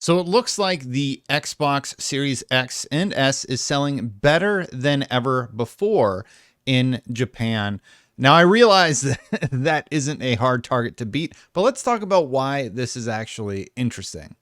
So it looks like the Xbox Series X and S is selling better than ever before in Japan. Now, I realize that that isn't a hard target to beat, but let's talk about why this is actually interesting.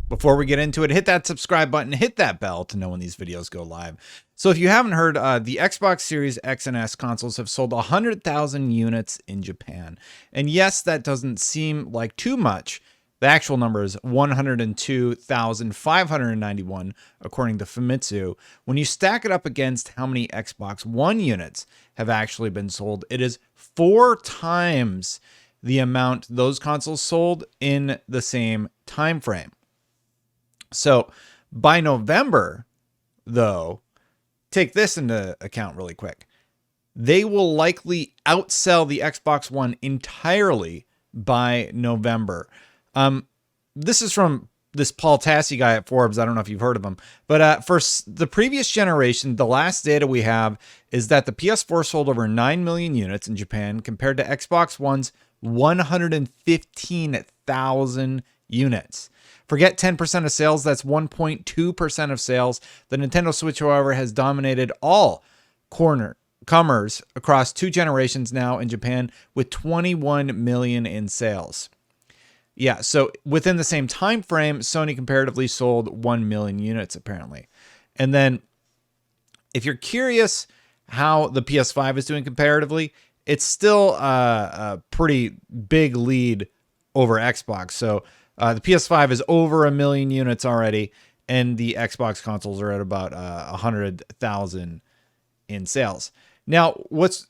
Before we get into it, hit that subscribe button, hit that bell to know when these videos go live. So if you haven't heard, the Xbox Series X and S consoles have sold 100,000 units in Japan. And yes, that doesn't seem like too much. The actual number is 102,591, according to Famitsu. When you stack it up against how many Xbox One units have actually been sold, it is 4 times the amount those consoles sold in the same time frame. So by November, though, take this into account really quick. They will likely outsell the Xbox One entirely by November. This is from this Paul Tassi guy at Forbes. I don't know if you've heard of him. But for the previous generation, the last data we have is that the PS4 sold over 9 million units in Japan compared to Xbox One's 115,000 units. Forget 10% of sales, that's 1.2% of sales. The Nintendo Switch, however, has dominated all comers across 2 generations now in Japan with 21 million in sales. Yeah, so within the same time frame, Sony comparatively sold 1 million units apparently. And then if you're curious how the PS5 is doing comparatively, it's still a pretty big lead over Xbox. So the PS5 is over 1 million units already, and the Xbox consoles are at about 100,000 in sales. Now, what's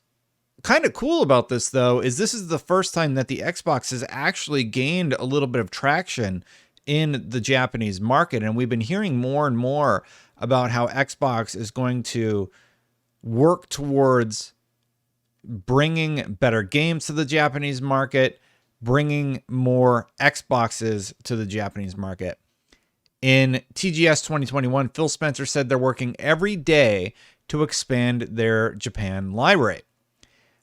kind of cool about this, though, is this is the first time that the Xbox has actually gained a little bit of traction in the Japanese market, and we've been hearing more and more about how Xbox is going to work towards bringing better games to the Japanese market, bringing more Xboxes to the Japanese market. In TGS 2021, Phil Spencer said they're working every day to expand their Japan library.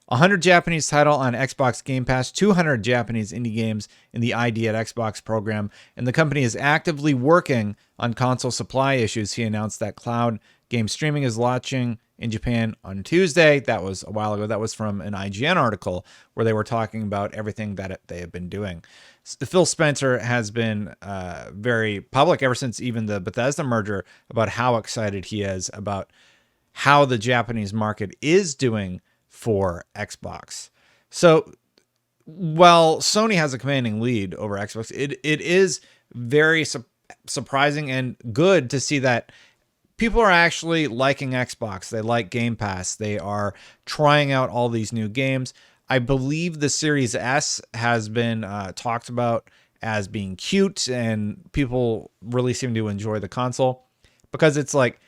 100 Japanese title on Xbox Game Pass, 200 Japanese indie games in the ID at Xbox program, and the company is actively working on console supply issues. He announced that cloud game streaming is launching in Japan on Tuesday. That was a while ago. That was from an IGN article where they were talking about everything that they have been doing. Phil Spencer has been very public ever since even the Bethesda merger about how excited he is about how the Japanese market is doing for Xbox. So while Sony has a commanding lead over Xbox, it is very surprising and good to see that people are actually liking Xbox. They like Game Pass. They are trying out all these new games. I believe the Series S has been talked about as being cute, and people really seem to enjoy the console because it's like,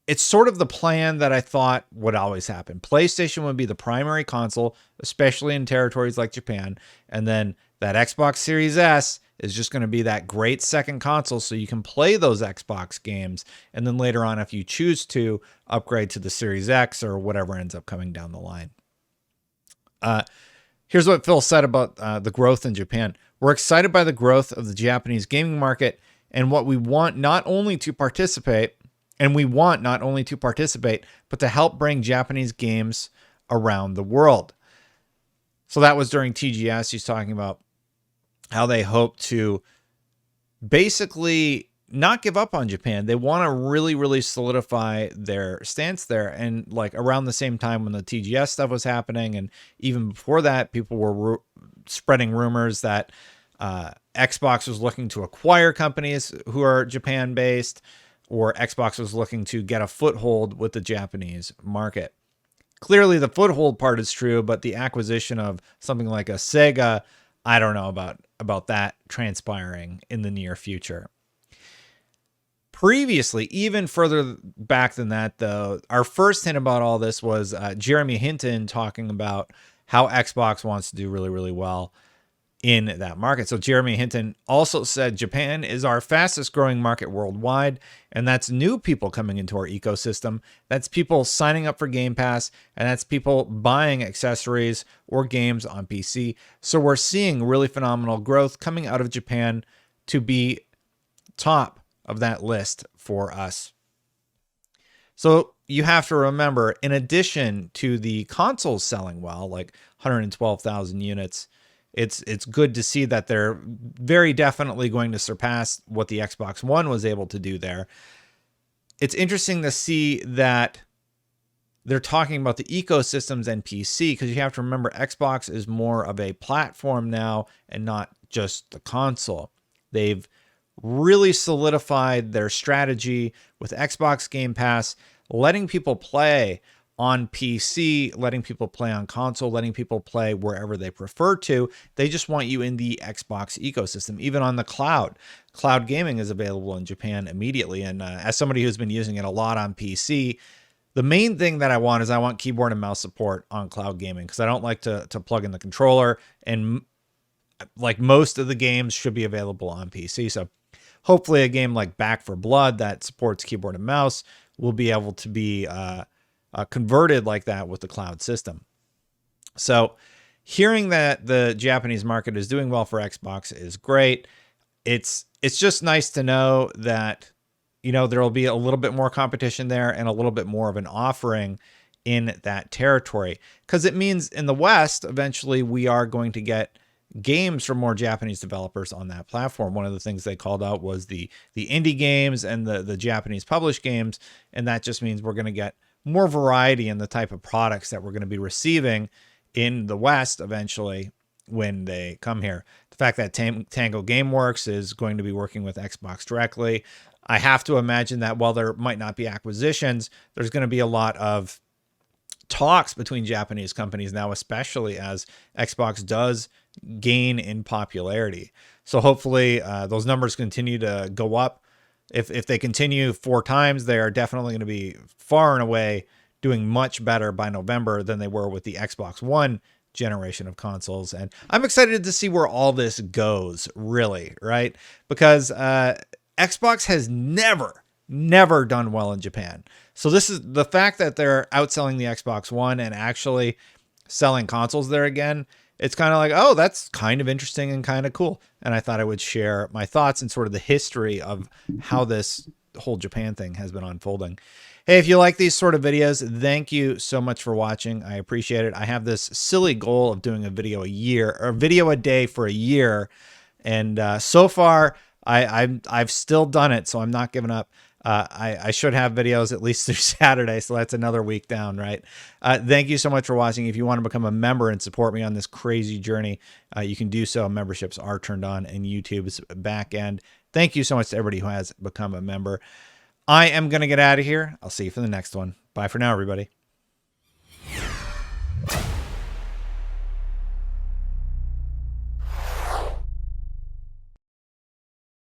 it's sort of the plan that I thought would always happen. PlayStation would be the primary console, especially in territories like Japan. And then that Xbox Series S is just going to be that great second console so you can play those Xbox games. And then later on, if you choose to, upgrade to the Series X or whatever ends up coming down the line. Here's what Phil said about the growth in Japan. We're excited by the growth of the Japanese gaming market and what we want not only to participate, but to help bring Japanese games around the world. So that was during TGS. He's talking about how they hope to basically not give up on Japan. They want to really, really solidify their stance there. And like around the same time when the TGS stuff was happening, and even before that, people were spreading rumors that Xbox was looking to acquire companies who are Japan-based, or Xbox was looking to get a foothold with the Japanese market. Clearly, the foothold part is true, but the acquisition of something like a Sega, I don't know about that transpiring in the near future. Previously, even further back than that, though, our first hint about all this was Jeremy Hinton talking about how Xbox wants to do really, really well in that market. So Jeremy Hinton also said Japan is our fastest growing market worldwide, and that's new people coming into our ecosystem. That's people signing up for Game Pass, and that's people buying accessories or games on PC. So we're seeing really phenomenal growth coming out of Japan to be top of that list for us. So you have to remember, in addition to the consoles selling well, like 112,000 units, it's good to see that they're very definitely going to surpass what the Xbox One was able to do there. It's interesting to see that they're talking about the ecosystems and PC, because you have to remember Xbox is more of a platform now and not just the console. They've really solidified their strategy with Xbox Game Pass, letting people play on PC, letting people play on console, letting people play wherever they prefer to. They just want you in the Xbox ecosystem, even on the cloud. Cloud gaming is available in Japan immediately. And as somebody who's been using it a lot on PC, the main thing that I want is I want keyboard and mouse support on cloud gaming, because I don't like to plug in the controller, and like most of the games should be available on PC. So hopefully a game like Back for Blood that supports keyboard and mouse will be able to be converted like that with the cloud system. So hearing that the Japanese market is doing well for Xbox is great. It's just nice to know that, you know, there will be a little bit more competition there and a little bit more of an offering in that territory, because it means in the West, eventually we are going to get games from more Japanese developers on that platform. One of the things they called out was the indie games and the Japanese published games. And that just means we're going to get more variety in the type of products that we're going to be receiving in the West eventually when they come here. The fact that Tango Gameworks is going to be working with Xbox directly, I have to imagine that while there might not be acquisitions, there's going to be a lot of talks between Japanese companies now, especially as Xbox does gain in popularity. So hopefully those numbers continue to go up. If they continue 4 times, they are definitely going to be far and away doing much better by November than they were with the Xbox One generation of consoles. And I'm excited to see where all this goes, really, right? Because Xbox has never done well in Japan. So this is the fact that they're outselling the Xbox One and actually selling consoles there again. It's kind of like, oh, that's kind of interesting and kind of cool. And I thought I would share my thoughts and sort of the history of how this whole Japan thing has been unfolding. Hey, if you like these sort of videos, thank you so much for watching. I appreciate it. I have this silly goal of doing a video a year, or a video a day for a year. And so far, I've still done it, so I'm not giving up. I should have videos at least through Saturday, so that's another week down, right? Thank you so much for watching. If you want to become a member and support me on this crazy journey, you can do so. Memberships are turned on in YouTube's back end. Thank you so much to everybody who has become a member. I am going to get out of here. I'll see you for the next one. Bye for now, everybody.